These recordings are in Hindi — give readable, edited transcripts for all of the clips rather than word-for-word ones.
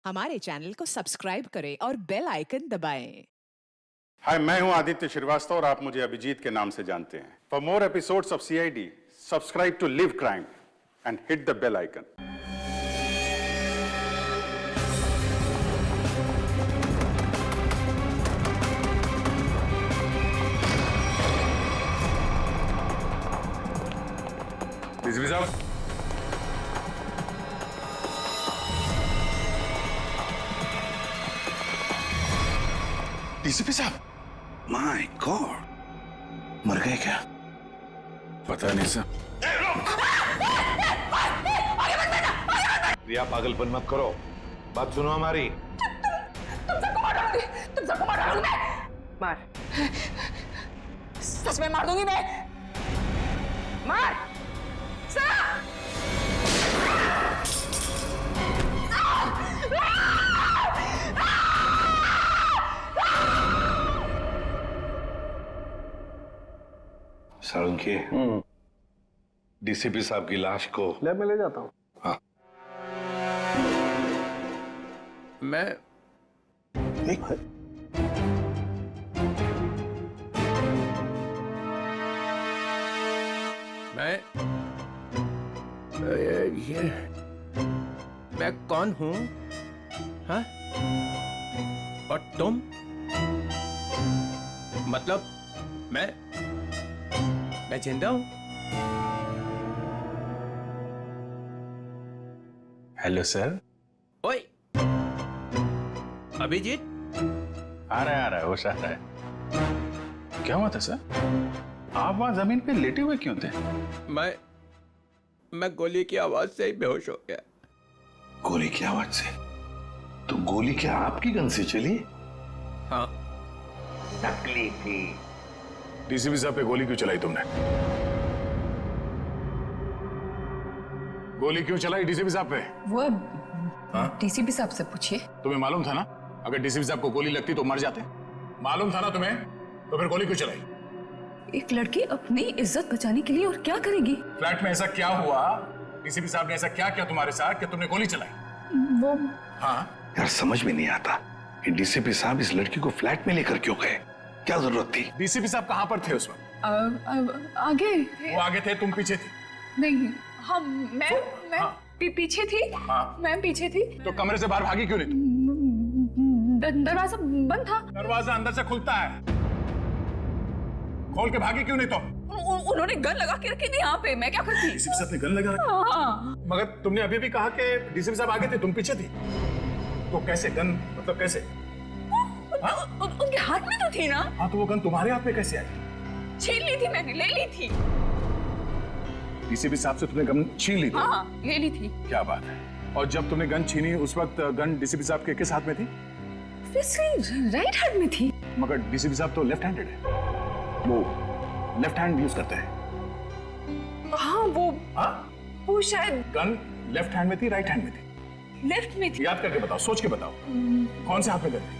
हमारे चैनल को सब्सक्राइब करें और बेल आइकन दबाएं। हाय, मैं हूं आदित्य श्रीवास्तव और आप मुझे अभिजीत के नाम से जानते हैं। For more episodes of CID, subscribe to Liv Crime and hit the bell icon. DCP साहब, डीसीपी साहब, माय गॉड, मर गए क्या? पता नहीं सर। रिया, पागलपन मत करो, बात सुनो हमारी। तुम सबको मार डालूंगी, तुम सबको मार डालूंगी मैं। मार, सच में मार दूंगी मैं। मार, साळुंखे, डीसीपी साहब की लाश को लैब में ले जाता हूँ। हाँ, मैं ये मैं कौन हूँ? हाँ? और तुम? मतलब मैं जिंदा हूँ? Hello sir. ओए, अभिजीत? आ रहा है, होश आ रहा है। क्या हुआ था सर? आप वहां जमीन पे लेटे हुए क्यों थे? मैं गोली की आवाज से ही बेहोश हो गया। गोली की आवाज से? तो गोली क्या आपकी गन से चली? हाँ। नकली थी। डीसीपी साहब पे गोली क्यों चलाई तुमने? गोली क्यों चलाई डीसीपी साहब पे? वो डीसीपी साहब से पूछिए। तुम्हें मालूम था ना, अगर डीसीपी साहब को गोली लगती तो मर जाते? मालूम था ना तुम्हें, तो फिर गोली क्यों चलाई? एक लड़की अपनी इज्जत बचाने के लिए और क्या करेगी? फ्लैट में ऐसा क्या हुआ? डीसीपी साहब ने ऐसा क्या किया तुम्हारे साथ कि तुमने गोली चलाई? वो हाँ यार, समझ में नहीं आता कि डीसीपी साहब इस लड़की को फ्लैट में लेकर क्यों गए? क्या जरूरत थी? डीसीपी साहब कहाँ पर थे उस वक्त? आगे वो आगे थे, तुम पीछे थी? नहीं, मैं पीछे थी। मैं पीछे थी। तो कमरे से बाहर भागी क्यों नहीं तुम? दरवाजा बंद था। दरवाजा अंदर से खुलता है, खोल के भागी क्यों नहीं तुम? उन्होंने गन लगा के रखी थी यहाँ पे, मैं क्या करती? डीसीपी साहब ने गन लगा रखी? हाँ। मगर तुमने अभी भी कहा कि डीसीपी साहब आगे थे, तुम पीछे थी, तो कैसे गन, मतलब कैसे? उनके हाथ में तो थी ना। हाँ, तो वो गन तुम्हारे हाथ में कैसे आई? छीन ली थी मैंने, ले ली थी। डीसीपी साहब से तुमने गन छीन ली थी? हाँ, ले ली थी। क्या बात है। और जब तुमने गन छीनी उस वक्त गन डीसीपी साहब के किस हाथ में थी? राइट हैंड में थी। मगर डीसीपी साहब तो लेफ्ट हैंडेड है, वो लेफ्ट हैंड यूज करते हैं। हाँ, वो शायद गन लेफ्ट हैंड में थी, राइट हैंड में थी? लेफ्ट में थी। याद करके बताओ, सोच के बताओ, कौन से हाथ में गन थी?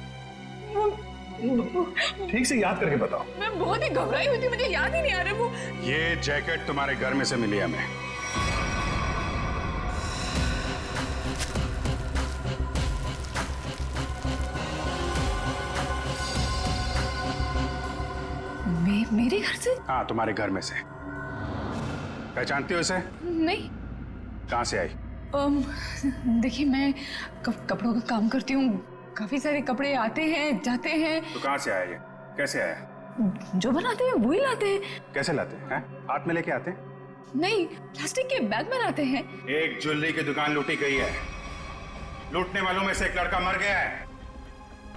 ठीक से याद करके बताओ। मैं बहुत ही घबराई हुई थी, मुझे याद ही नहीं आ रहा वो। ये जैकेट तुम्हारे घर में से मिली हमें। मेरे घर से? हाँ, तुम्हारे घर में से। पहचानती हो इसे? नहीं। कहाँ से आई? देखिए, मैं कपड़ों का काम करती हूँ, काफी सारे कपड़े आते हैं जाते हैं। तो कहाँ से आया ये? कैसे आया? जो बनाते हैं वही लाते हैं। कैसे लाते हैं? हाथ में लेके आते हैं? नहीं, प्लास्टिक के बैग में लाते हैं। एक ज्वेलरी की दुकान लूटी गई है, लूटने वालों में से एक लड़का मर गया है,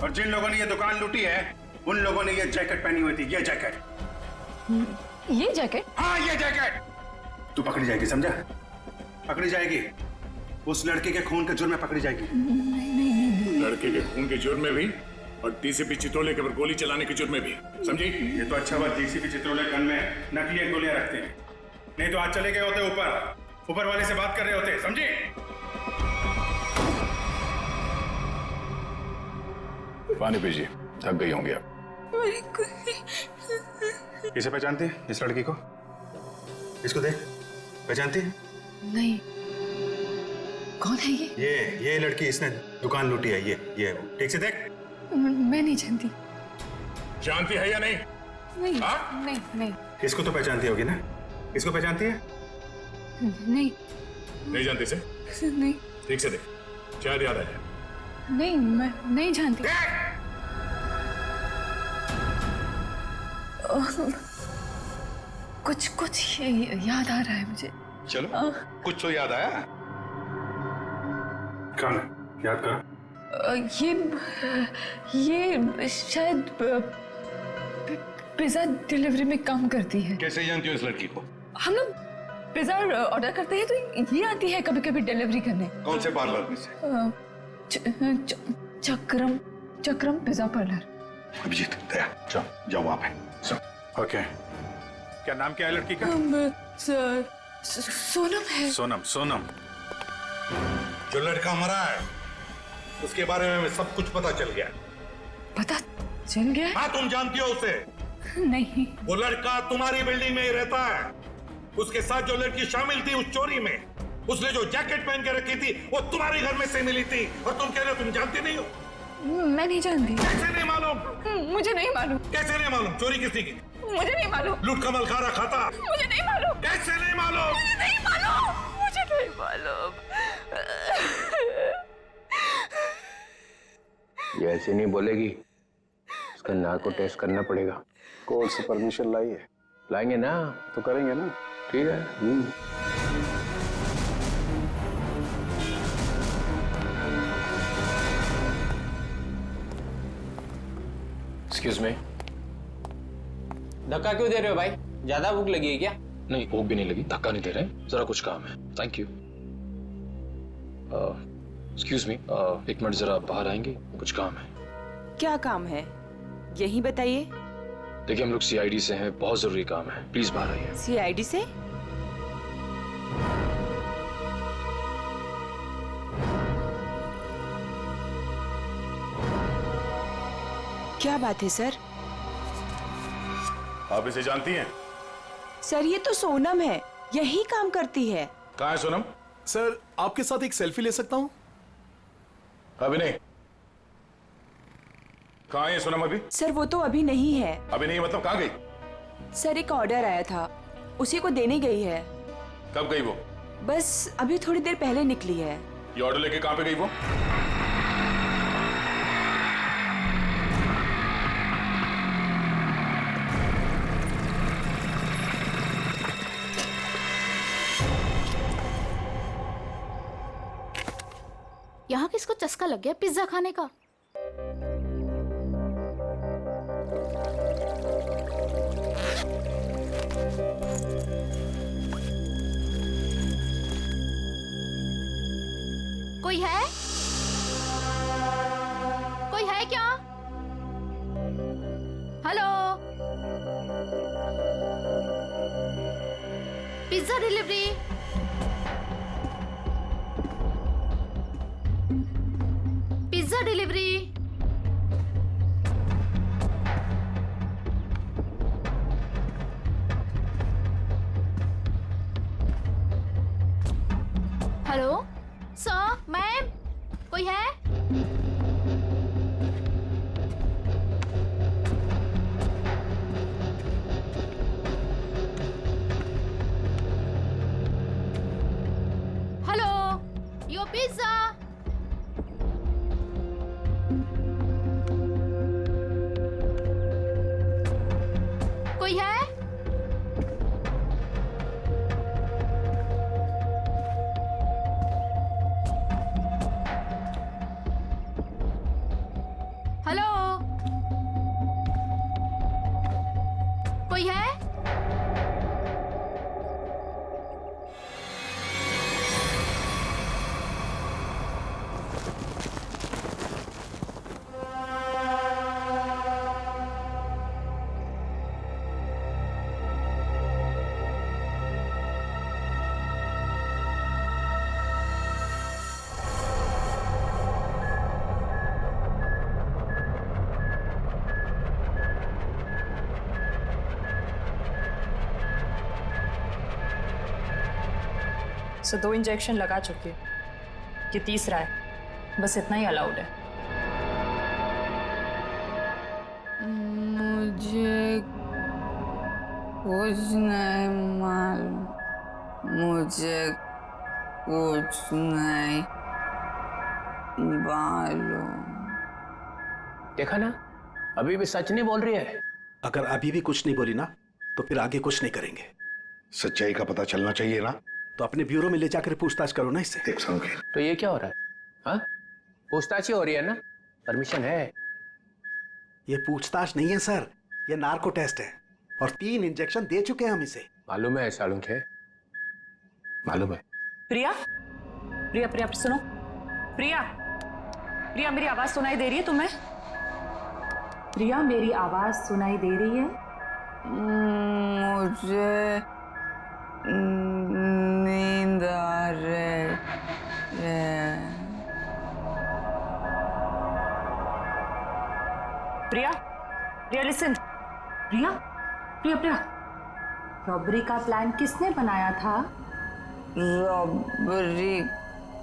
और जिन लोगों ने ये दुकान लूटी है उन लोगों ने ये जैकेट पहनी हुई थी। ये जैकेट। ये जैकेट? हाँ, ये जैकेट। तू पकड़ी जाएगी, समझा? पकड़ी जाएगी, उस लड़के के खून के जुर्म में पकड़ी जाएगी। नहीं। लड़के के खून के जुर्म में भी और डीसीपी चित्रोले के ऊपर गोली चलाने के जुर्म में भी, समझी? ये तो अच्छा बात, डीसीपी चित्रोले गन में नकली गोलियां रखते हैं, नहीं तो आज चले गए होते ऊपर वाले से बात कर रहे होते, समझी? पानी पीजिए, थक गई होंगी आप। इसे पहचानती है, इस लड़की को? इसको देख, पहचानती है? नहीं। कौन है ये? ये लड़की, इसने दुकान लूटी है। ये वो। ठीक से देख। मैं नहीं जानती। जानती है या नहीं? नहीं हाँ? नहीं। इसको तो पहचानती होगी ना? इसको पहचानती है? नहीं नहीं जानती से? नहीं ठीक से देख, शायद याद आ जाए। नहीं, मैं नहीं जानती। कुछ याद आ रहा है मुझे। चलो कुछ तो याद आया। कौन है? याद करो। ये शायद पिज्जा डिलीवरी में काम करती है। कैसे जानती हो इस लड़की को? हम लोग पिज्जा ऑर्डर करते हैं तो ये आती है कभी कभी डिलीवरी करने। कौन से पार्लर में से? चक्रम पिज्जा पार्लर। अभिजीत, दया, जाओ वहां पे। ओके। क्या नाम क्या है लड़की का? सोनम है। सोनम। जो लड़का मरा है उसके बारे में सब कुछ पता चल गया। पता चल गया? हाँ, तुम जानती हो उसे? नहीं। वो लड़का तुम्हारी बिल्डिंग में ही रहता है। उसके साथ जो लड़की शामिल थी उस चोरी में, उसने जो जैकेट पहन के रखी थी वो तुम्हारे घर में से मिली थी, और तुम कह रहे हो तुम जानती नहीं हो? मैं नहीं जानती। कैसे नहीं मालूम? मुझे नहीं मालूम। कैसे नहीं मालूम? चोरी किसने की? मुझे नहीं मालूम। लूट का मलखारा खाता? मुझे नहीं मालूम। कैसे नहीं मालूम? मुझे नहीं मालूम। ये ऐसे नहीं बोलेगी, इसका नार्को टेस्ट करना पड़ेगा। कोर्ट से परमिशन लाई है? लाएंगे ना तो करेंगे ना। ठीक है। Excuse me. धक्का क्यों दे रहे हो भाई? ज्यादा भूख लगी है क्या? नहीं, भूख भी नहीं लगी, धक्का नहीं दे रहे, जरा कुछ काम है। Thank you. एक्सक्यूज मी, एक मिनट जरा बाहर आएंगे, कुछ काम है। क्या काम है यही बताइए। देखिए हम लोग सीआईडी से हैं, बहुत जरूरी काम है, प्लीज बाहर आइए। सीआईडी से? क्या बात है सर? आप इसे जानती हैं? सर ये तो सोनम है, यही काम करती है। कहाँ है सोनम? सर आपके साथ एक सेल्फी ले सकता हूं? अभी नहीं। कहाँ है सोनम अभी? सर वो तो अभी नहीं है। अभी नहीं मतलब कहाँ गई? सर एक ऑर्डर आया था, उसी को देने गई है। कब गई वो? बस अभी थोड़ी देर पहले निकली है। ये ऑर्डर लेके कहाँ पे गई वो? यहाँ किसको चस्का लग गया पिज्जा खाने का? कोई है? कोई है क्या? Hello, pizza delivery. Pizza delivery. Hello sir, ma'am, कोई है? Hello, your pizza. कोई है? हेलो, कोई है? सो 2 इंजेक्शन लगा चुकी है। ये तीसरा है, बस इतना ही अलाउड है। मुझे कुछ नहीं मालूम, मुझे कुछ नहीं मालूम। देखा ना, अभी भी सच नहीं बोल रही है। अगर अभी भी कुछ नहीं बोली ना तो फिर आगे कुछ नहीं करेंगे। सच्चाई का पता चलना चाहिए ना। तो अपने ब्यूरो में ले जाकर पूछताछ करो ना इससे। देख सनोखे, तो ये क्या हो रहा है? हाँ, पूछताछ ही हो रही है ना, परमिशन है। ये पूछताछ नहीं है सर, ये नार्को टेस्ट है और 3 इंजेक्शन दे चुके हैं हम इसे। मालूम है सालुंखे, मालूम है। प्रिया, प्रिया, प्रिया सुनो, प्रिया, प्रिया मेरी आवाज सुनाई दे रही है तुम्हें? प्रिया मेरी आवाज सुनाई दे रही है? मुझे नींद आ रही है। प्रिया, प्रिया लिसन, प्रिया, प्रिया, प्रिया, रॉबरी का प्लान किसने बनाया था? रॉबरी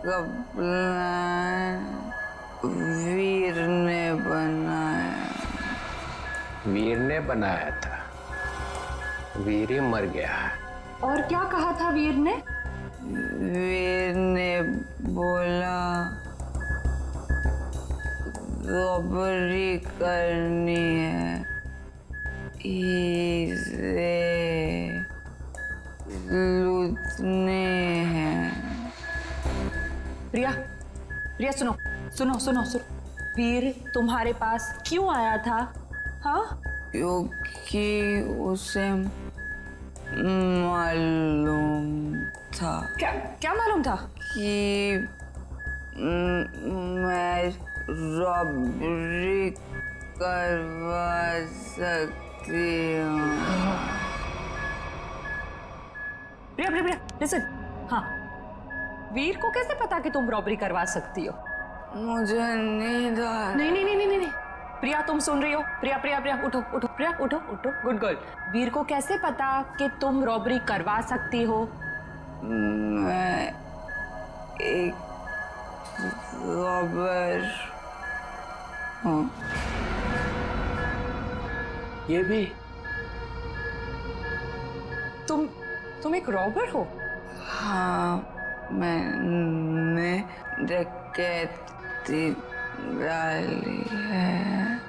का प्लान वीर ने बनाया। वीर ने बनाया था, वीर ही मर गया। और क्या कहा था वीर ने? वीर ने बोला रॉबरी करनी है, इसे लूटने हैं। प्रिया, प्रिया सुनो, सुनो, सुनो, सुनो, वीर तुम्हारे पास क्यों आया था? हाँ, क्योंकि उसे मालूम था। क्या क्या मालूम था? कि मैं रॉबरी करवा सकती हूँ। प्रिया, प्रिया, प्रिया लिसन, हाँ, वीर को कैसे पता कि तुम रॉबरी करवा सकती हो? मुझे नींद आ नहीं, नहीं, नहीं, नहीं, नहीं, नहीं। प्रिया तुम सुन रही हो? प्रिया, प्रिया, प्रिया उठो, उठो, प्रिया उठो, उठो, गुड गर्ल। वीर को कैसे पता कि तुम रॉबरी करवा सकती हो? मैं एक रॉबर हूँ। ये भी? तुम एक रॉबर हो? हाँ, मैंने डकैती डाली है।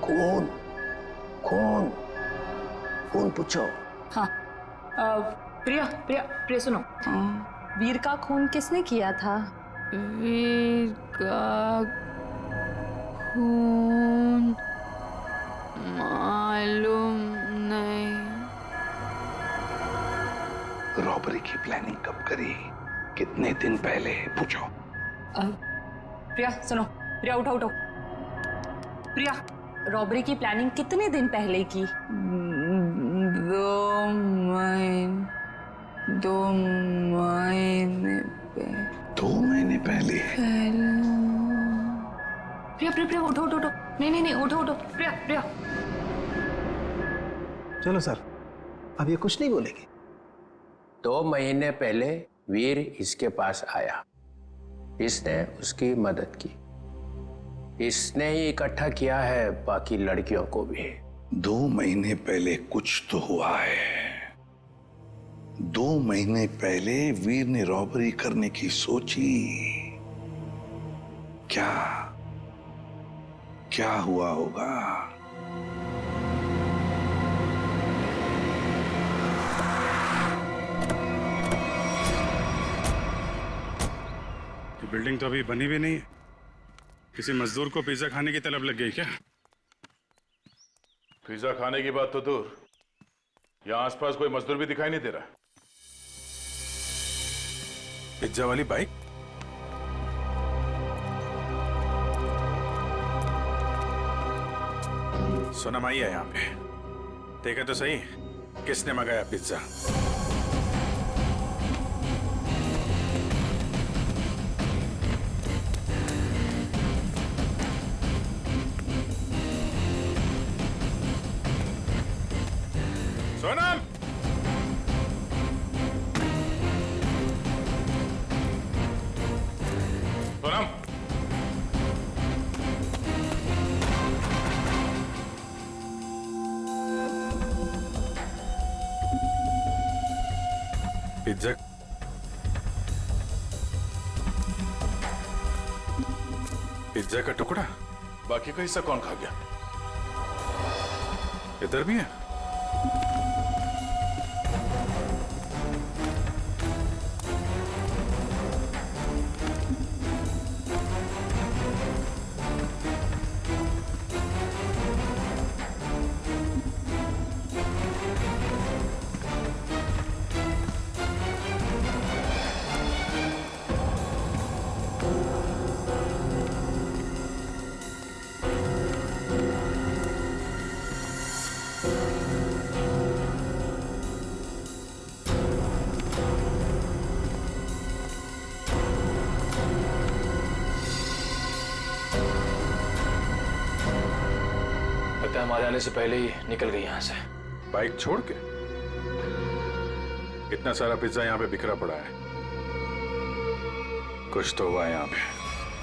कौन कौन कौन पूछो? हाँ, प्रिया, प्रिया, प्रिया सुनो, वीर का खून किसने किया था? वीर का खून मालूम नहीं। रॉबरी की प्लानिंग कब करी, कितने दिन पहले, पूछो। प्रिया सुनो, प्रिया उठो, उठो। प्रिया, रॉबरी की प्लानिंग कितने दिन पहले की? 2 महीने पहले। 2 महीने पहले? प्रिया, प्रिया, प्रिया उठो, उठो, उठो। नहीं, नहीं, नहीं, उठो, उठो, प्रिया, प्रिया। चलो सर, अब ये कुछ नहीं बोलेगी। 2 महीने पहले वीर इसके पास आया, इसने उसकी मदद की, इसने ही इकट्ठा किया है बाकी लड़कियों को भी। 2 महीने पहले कुछ तो हुआ है। 2 महीने पहले वीर ने रॉबरी करने की सोची। क्या क्या हुआ होगा? बिल्डिंग तो अभी बनी भी नहीं है। किसी मजदूर को पिज्जा खाने की तलब लग गई क्या? पिज्जा खाने की बात तो दूर, यहाँ आसपास कोई मजदूर भी दिखाई नहीं दे रहा। पिज्जा वाली बाइक? सोनम आई है यहाँ पे, देखा तो सही किसने मंगाया पिज्जा। सोनम, पिज्जा पिज्जा का टुकड़ा, बाकी का हिस्सा कौन खा गया? इधर भी है। हमारे आने से पहले ही निकल गई यहाँ से। बाइक छोड़ के? इतना सारा पिज्जा यहाँ पे बिखरा पड़ा है, कुछ तो हुआ है यहाँ पे।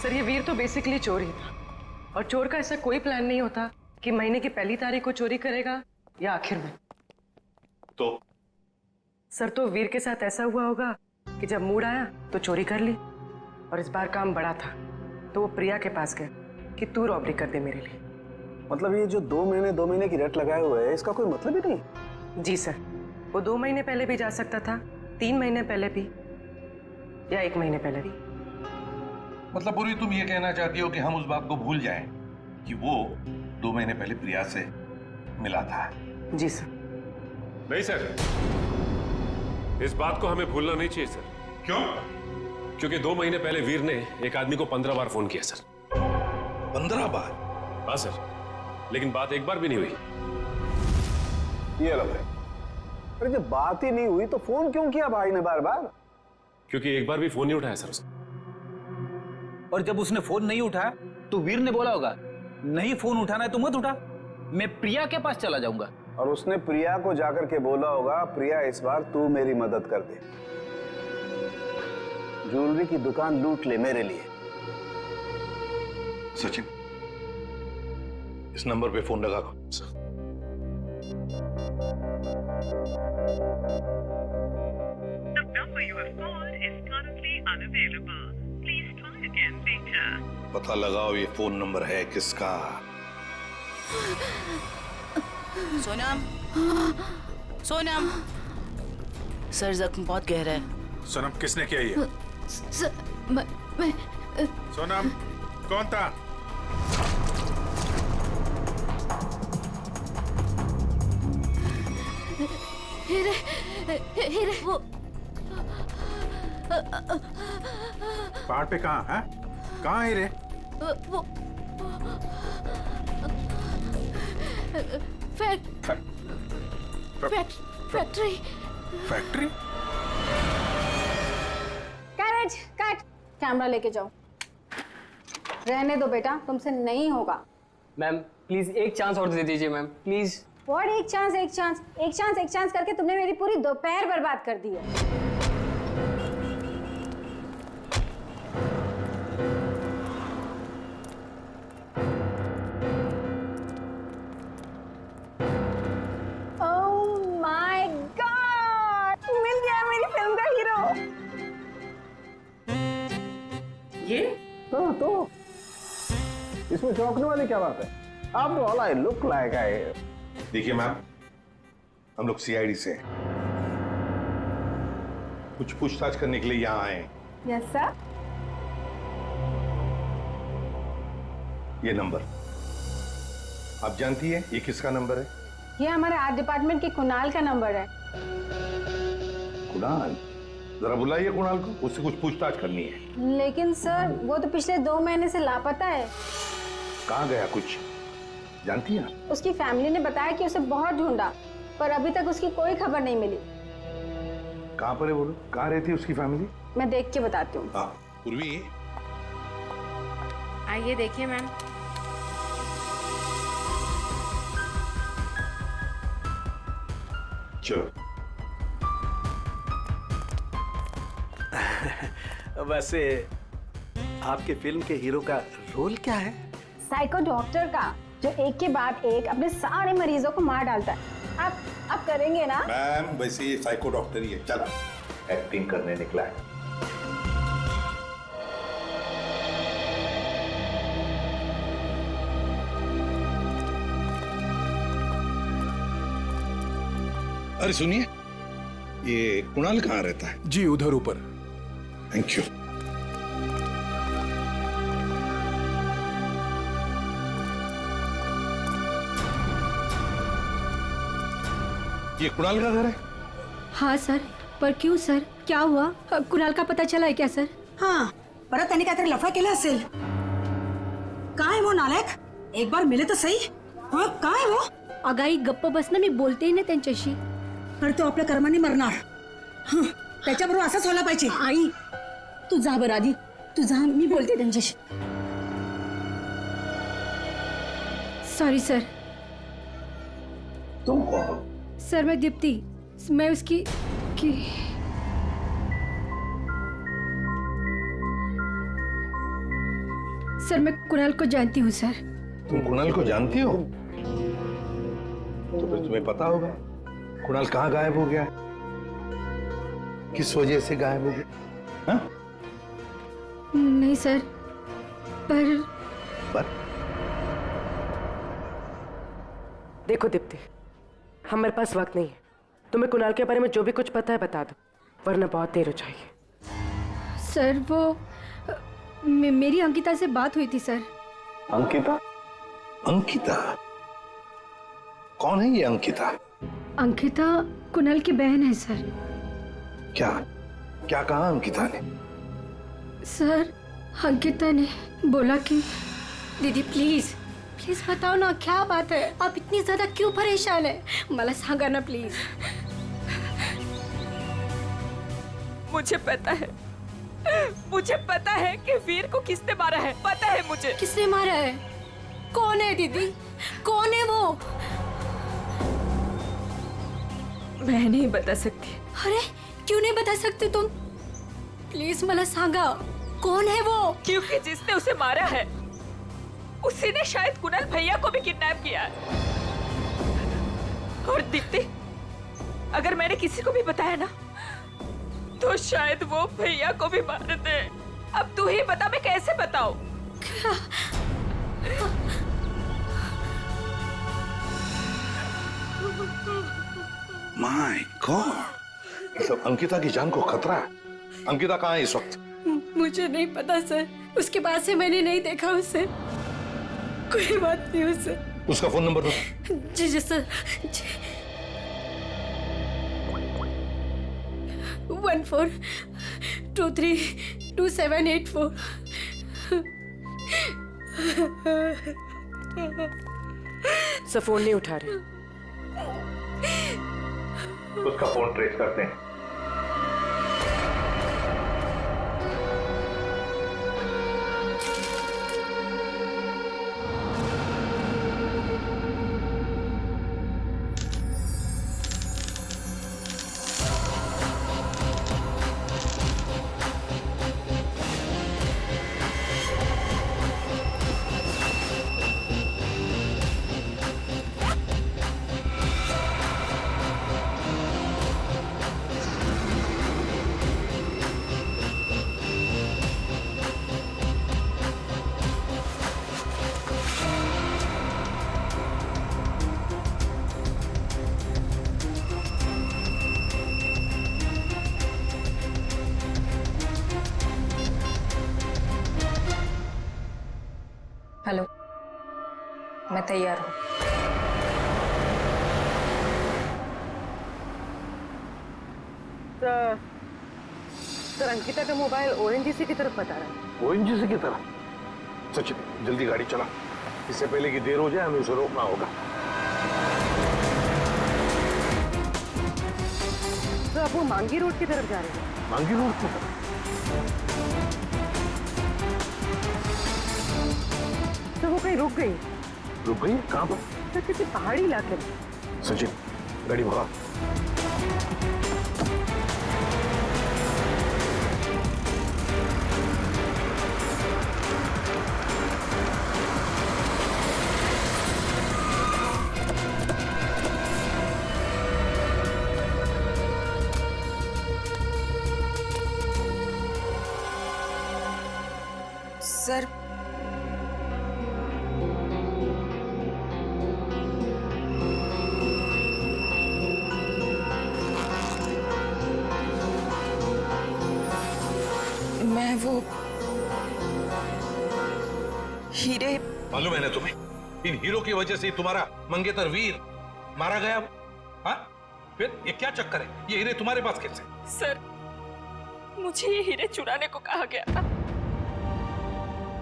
सर ये वीर तो बेसिकली चोर ही था, और चोर का ऐसा कोई प्लान नहीं होता कि महीने की पहली तारीख को चोरी करेगा या आखिर में। तो सर तो वीर के साथ ऐसा हुआ होगा कि जब मूड आया तो चोरी कर ली, और इस बार काम बड़ा था तो वो प्रिया के पास गए कि तू रॉबरी कर दे मेरे लिए। मतलब ये जो 2 महीने की रेट लगाए हुए है, इसका कोई मतलब ही नहीं? जी सर, वो 2 महीने पहले भी जा सकता था, 3 महीने पहले भी, या 1 महीने पहले भी। मतलब पूरी तुम ये कहना चाहती हो कि हम उस बात को भूल जाएं कि वो 2 महीने पहले प्रिया से मिला था? जी सर। नहीं सर, इस बात को हमें भूलना नहीं चाहिए सर। क्यों? क्योंकि 2 महीने पहले वीर ने एक आदमी को 15 बार फोन किया सर। 15 बार? हाँ सर, लेकिन बात एक बार भी नहीं हुई। ये लो भाई। अरे जब बात ही नहीं हुई तो फोन क्यों किया भाई ने बार बार? क्योंकि एक बार भी फोन नहीं उठाया सर उसने। और जब उसने फोन नहीं उठाया तो वीर ने बोला होगा नहीं फोन उठाना है तो मत उठा, मैं प्रिया के पास चला जाऊंगा। और उसने प्रिया को जाकर के बोला होगा प्रिया इस बार तू मेरी मदद कर दे, ज्वेलरी की दुकान लूट ले मेरे लिए। सचिन, इस नंबर पे फोन लगा। पता लगाओ ये फोन नंबर है किसका। सोनम, सोनम, सर जख्म बहुत गहरा है। सोनम, किसने किया ये? मैं सोनम, कौन था? हीरे, हीरे वो पहाड़ पे कहाँ है? कहाँ है रे? वो फैक्ट्री। कैरेज कट, कैमरा लेके जाओ। रहने दो बेटा, तुमसे नहीं होगा। मैम प्लीज एक चांस और दे दीजिए मैम, प्लीज। व्हाट एक चांस करके तुमने मेरी पूरी दोपहर बर्बाद कर दी है। तो इसमें चौंकने वाली क्या बात है? आप all I look like I. देखिए मैम, हम लोग सीआईडी से हैं, कुछ पूछताछ करने के लिए यहाँ आए हैं। Yes sir. ये नंबर आप जानती है ये किसका नंबर है? ये हमारे आर्ट डिपार्टमेंट के कुणाल का नंबर है। कुणाल? जरा बुलाइए कुणाल को, उससे कुछ पूछताछ करनी है। लेकिन सर वो तो पिछले 2 महीने से लापता है। कहाँ गया कुछ जानती हैं? उसकी फैमिली ने बताया कि उसे बहुत ढूंढा, पर अभी तक उसकी कोई खबर नहीं मिली। कहाँ पर है बोलो? कहाँ रहती है उसकी फैमिली? मैं देख के बताती हूँ। हाँ पूर्वी, आइए देखिए मैम। चलो। वैसे आपके फिल्म के हीरो का रोल क्या है? साइको डॉक्टर का, जो एक के बाद एक अपने सारे मरीजों को मार डालता है। आप करेंगे ना? मैम वैसे ये साइको डॉक्टर ही है। चलो एक्टिंग करने निकला है। अरे सुनिए, ये कुणाल कहाँ रहता है? जी उधर ऊपर। Thank you. ये कुणाल का घर है? हाँ सर, पर क्यों सर, क्या हुआ? कुणाल का पता चला है क्या सर? हाँ, परत त्यांनी काहीतरी लफडा केला असेल. काय वो नालायक? एक बार मिले तो सही. हाँ, काय वो? अगाई गप्प बस ना, मी बोलते ना त्यांच्याशी. तर तो आपल्या कर्माने मरणार. हं, त्याच्याबरोबर असंच व्हायला पाहिजे. आई, तू जा बरं आधी. तू जा, मी बोलते त्यांच्याशी. Sorry sir. तुम कौन? सर मैं दीप्ति, मैं उसकी सर मैं कुणाल को जानती हूँ सर. तुम कुणाल को जानती हो? तो फिर तुम्हें पता होगा कुणाल कहाँ गायब हो गया, किस वजह से गायब हो गया? हाँ? नहीं सर, पर देखो दीप्ति, हमारे पास वक्त नहीं है. तुम्हें कुणाल के बारे में जो भी कुछ पता है बता दो, वरना बहुत देर हो जाएगी. सर वो मेरी अंकिता से बात हुई थी सर. अंकिता? अंकिता कौन है ये अंकिता? अंकिता कुणाल की बहन है सर. क्या क्या कहा अंकिता ने? सर अंकिता ने बोला कि दीदी प्लीज प्लीज बताओ ना क्या बात है, आप इतनी ज्यादा क्यों परेशान है, मला सांगा ना प्लीज. मुझे पता है कि वीर को किसने मारा है, पता है मुझे. किसने मारा है? कौन है दीदी, कौन है वो? मैं नहीं बता सकती. अरे क्यों नहीं बता सकते तुम? प्लीज मला सांगा कौन है वो. क्योंकि जिसने उसे मारा है उसी ने शायद कुणाल भैया को भी किडनैप किया है. और दीप्ति, अगर मैंने किसी को भी बताया ना तो शायद वो भैया को भी मार दे. अब तू ही बता, मैं कैसे बताऊं? माय गॉड, मतलब अंकिता की जान को खतरा है. अंकिता कहाँ है इस वक्त? मुझे नहीं पता सर, उसके बाद से मैंने नहीं देखा उसे. कोई बात नहीं उसे. उसका फोन नंबर दो. जी जी सर. 14232784. सब फोन नहीं उठा रहे. उसका फोन ट्रेस करते हैं. हेलो, मैं तैयार हूँ. सर अंकिता का मोबाइल ओएनजीसी की तरफ बता रहा है. ओएनजीसी की तरफ? सचिन जल्दी गाड़ी चला, इससे पहले कि देर हो जाए हमें उसे रोकना होगा. तो अब वो मांगी रोड की तरफ जा रहे हैं. मांगी रोड की तरफ? तो वो कहीं रुक गई. रुक गई? कहाँ पर? तो किसी पहाड़ी इलाके में. सचिन गाड़ी भगा. सर, मैं वो हीरे। मालूम है ना तुम्हें, इन हीरो की वजह से तुम्हारा मंगेतर वीर मारा गया। हाँ, फिर ये क्या चक्कर है? ये हीरे तुम्हारे पास कैसे? सर, मुझे ये हीरे चुराने को कहा गया था।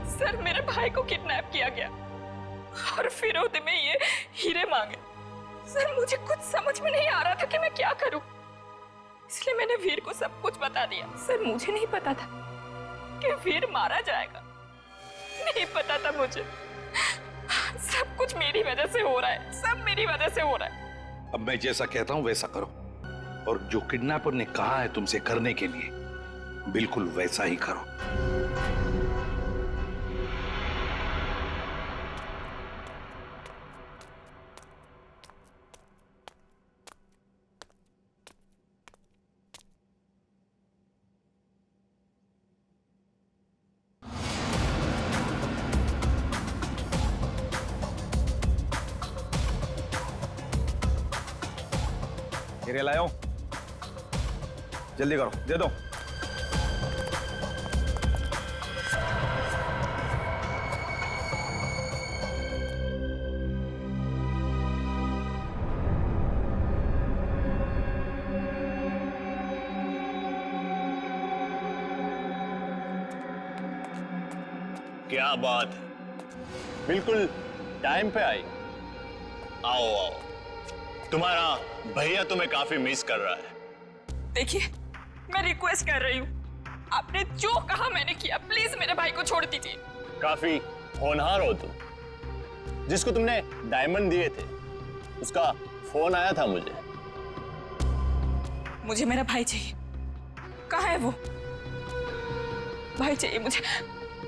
सर, मेरे भाई को किडनैप किया गया और फिरौती में ये हीरे मांगे। सर, मुझे कुछ समझ में नहीं आ रहा था कि मैं क्या करूं, इसलिए मैंने वीर को सब कुछ बता दिया। सर, मुझे नहीं पता था कि वीर मारा जाएगा, नहीं पता था मुझे। सब कुछ मेरी वजह से हो रहा है, सब मेरी वजह से हो रहा है। अब मैं जैसा कहता हूं वैसा करो, और जो किडनैपर ने कहा है तुमसे करने के लिए, बिल्कुल वैसा ही करो। हीरे लाओ, जल्दी करो, दे दो। क्या बात है, बिल्कुल टाइम पे आई। आओ आओ, तुम्हारा भैया तुम्हें काफी मिस कर रहा है। देखिए, मैं रिक्वेस्ट कर रही हूँ, आपने जो कहा मैंने किया, प्लीज मेरे भाई को छोड़ दीजिए। काफी होनहार हो तुम। जिसको तुमने डायमंड दिए थे उसका फोन आया था मुझे। मुझे मेरा भाई चाहिए। कहाँ है वो? भाई चाहिए मुझे।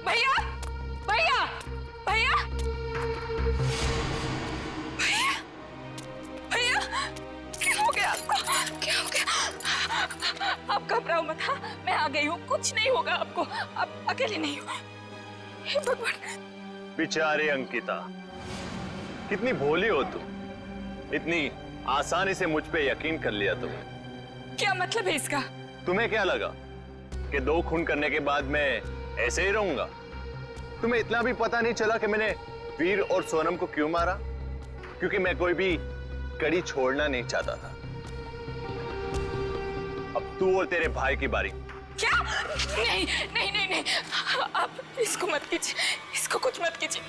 भैया, भैया, भैया, भैया, भैया, क्या हो गया आपको? क्या हो गया? आप घबराओ मत। हाँ, मैं आ गई हूँ, कुछ नहीं होगा आपको, आप अकेले नहीं हो। हे भगवान। बेचारी अंकिता, कितनी भोली हो तुम, इतनी आसानी से मुझ पे यकीन कर लिया तुमने। क्या मतलब है इसका? तुम्हें क्या लगा कि 2 खून करने के बाद मैं ऐसे ही रहूंगा? तुम्हें इतना भी पता नहीं चला कि मैंने वीर और सोनम को क्यों मारा? क्योंकि मैं कोई भी कड़ी छोड़ना नहीं चाहता था। अब तू और तेरे भाई की बारी। क्या? नहीं नहीं नहीं नहीं, आप इसको मत कीजिए, इसको कुछ मत कीजिए।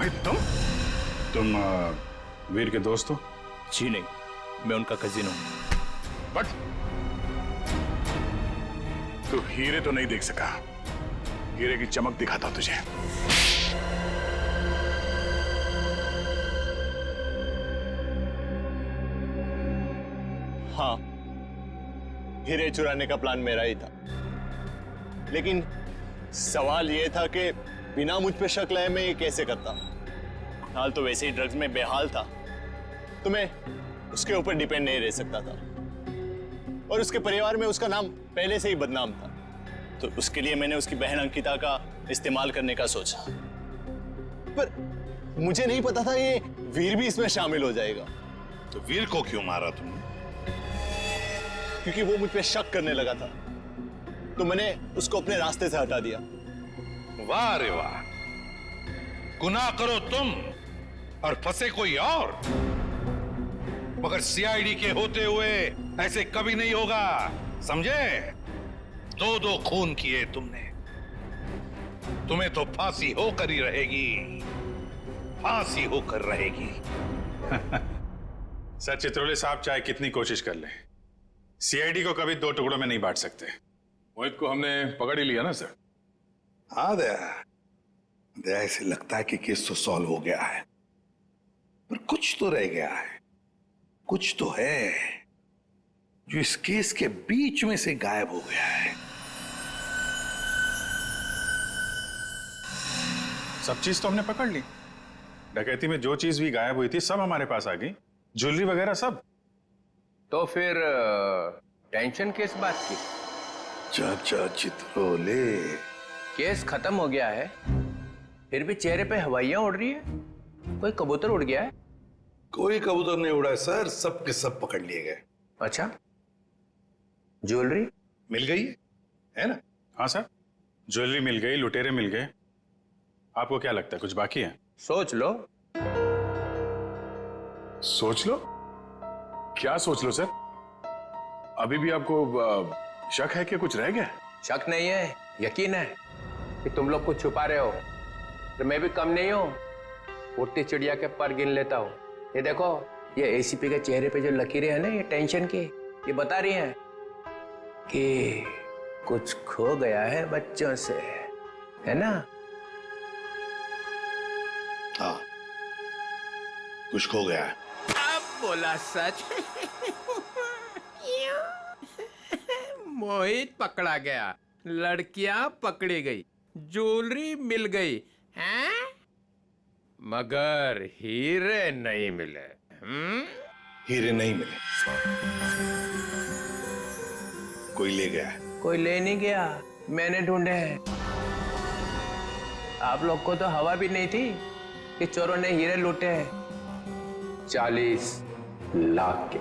मोहित तुम वीर के दोस्त हो? जी नहीं, मैं उनका कजिन हूं। बट तू हीरे तो नहीं देख सका। हीरे की चमक दिखाता तुझे। हाँ, हीरे चुराने का प्लान मेरा ही था, लेकिन सवाल यह था कि बिना मुझ पे शक लाए मैं ये कैसे करता। हाल तो वैसे ही ड्रग्स में बेहाल था, तो मैं उसके ऊपर डिपेंड नहीं रह सकता था, और उसके परिवार में उसका नाम पहले से ही बदनाम था, तो उसके लिए मैंने उसकी बहन अंकिता का इस्तेमाल करने का सोचा। पर मुझे नहीं पता था ये वीर भी इसमें शामिल हो जाएगा। तो वीर को क्यों मारा तुमने? क्योंकि वो मुझ पे शक करने लगा था, तो मैंने उसको अपने रास्ते से हटा दिया। वाह रे वाह, गुनाह करो तुम और फंसे कोई और, मगर सीआईडी के होते हुए ऐसे कभी नहीं होगा, समझे? 2-2 खून किए तुमने, तुम्हें तो फांसी होकर ही रहेगी, फांसी होकर रहेगी। सर चित्रोले साहब चाहे कितनी कोशिश कर ले, सीआईडी को कभी 2 टुकड़ों में नहीं बांट सकते। मोहित को हमने पकड़ ही लिया ना सर। हाँ दया, ऐसे लगता है कि केस तो सॉल्व हो गया है, पर कुछ तो रह गया है, कुछ तो है जो इस केस के बीच में से गायब हो गया है। सब चीज तो हमने पकड़ ली। डकैती में जो चीज भी गायब हुई थी सब हमारे पास आ गई, ज्वेलरी वगैरह सब। तो फिर टेंशन किस बात की? चाचा चित्रोले, केस खत्म हो गया है, फिर भी चेहरे पे हवाइयां उड़ रही है। कोई कबूतर उड़ गया है? कोई कबूतर नहीं उड़ा है सर, सब के सब पकड़ लिए गए। अच्छा, ज्वेलरी मिल गई है ना? हाँ सर, ज्वेलरी मिल गई, लुटेरे मिल गए। आपको क्या लगता है कुछ बाकी है? सोच लो। सोच लो? क्या सोच लो सर? अभी भी आपको शक है कि कुछ रह गया? शक नहीं है, यकीन है कि तुम लोग कुछ छुपा रहे हो। तो मैं भी कम नहीं हूं, उड़ती चिड़िया के पर गिन लेता हूं। ये देखो, ये एसीपी के चेहरे पे जो लकीरें हैं ना, ये टेंशन की, ये बता रही हैं कि कुछ खो गया है बच्चों से, है ना? हाँ, कुछ खो गया है। अब बोला सच। मोहित पकड़ा गया, लड़कियां पकड़ी गई, ज्वेलरी मिल गई, हैं? मगर हीरे नहीं मिले। हीरे नहीं मिले, कोई ले गया है। कोई ले नहीं गया, मैंने ढूंढे हैं। आप लोग को तो हवा भी नहीं थी कि चोरों ने हीरे लूटे हैं। 40 लाख के।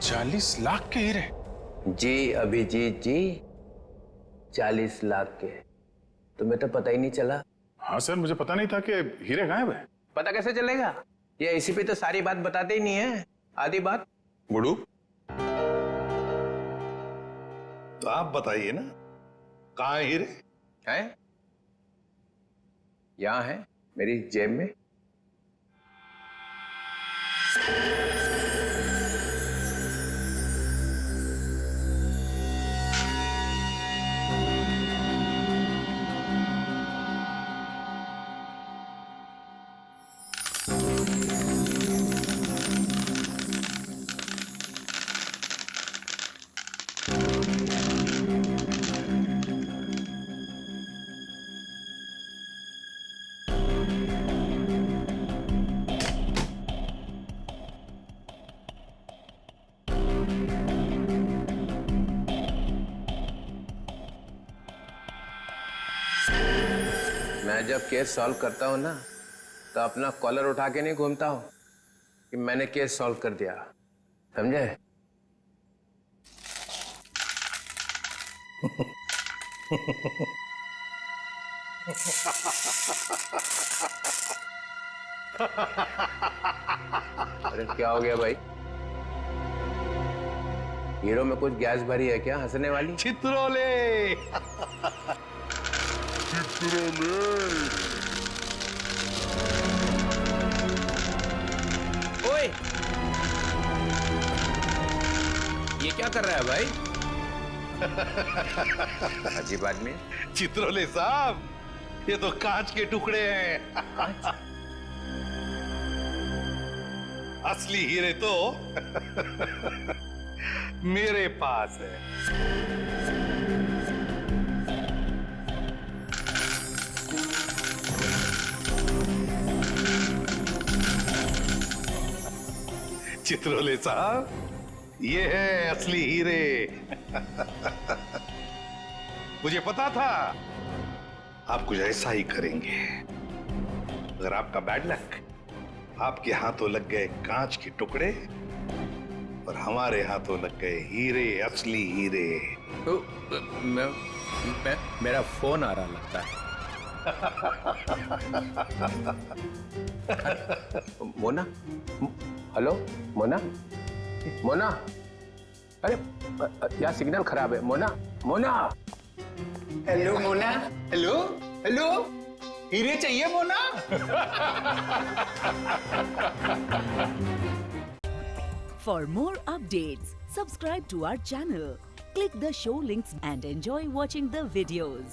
40 लाख के हीरे? जी अभिजीत जी, 40 लाख के। तुम्हें तो पता ही नहीं चला। हाँ सर, मुझे पता नहीं था कि हीरे गायब है। पता कैसे चलेगा? ये एसीपी तो सारी बात बताते ही नहीं है, आधी बात। गुडू, तो आप बताइए ना, कहाँ है हीरे? हैं? यहां है, मेरी जेब में। मैं जब केस सॉल्व करता हूं ना, तो अपना कॉलर उठा के नहीं घूमता हूं कि मैंने केस सॉल्व कर दिया, समझे? अरे क्या हो गया भाई? हीरो में कुछ गैस भरी है क्या हंसने वाली? चित्रोले। ओए, ये क्या कर रहा है भाई? अजीब आदमी। चित्रोले साहब, ये तो कांच के टुकड़े हैं। असली हीरे तो मेरे पास है। चित्रोले साहब, ये है असली हीरे। मुझे पता था आप कुछ ऐसा ही करेंगे। अगर आपका बैड लक, आपके हाथों लग गए कांच के टुकड़े और हमारे हाथों लग गए हीरे, असली हीरे। मेरा फोन आ रहा लगता है। मोना, हेलो मोना, मोना, अरे यहाँ सिग्नल खराब है। Mona, Mona, hello Mona, hello hello, हीरे चाहिए Mona? For more updates, subscribe to our channel, click the show links and enjoy watching the videos.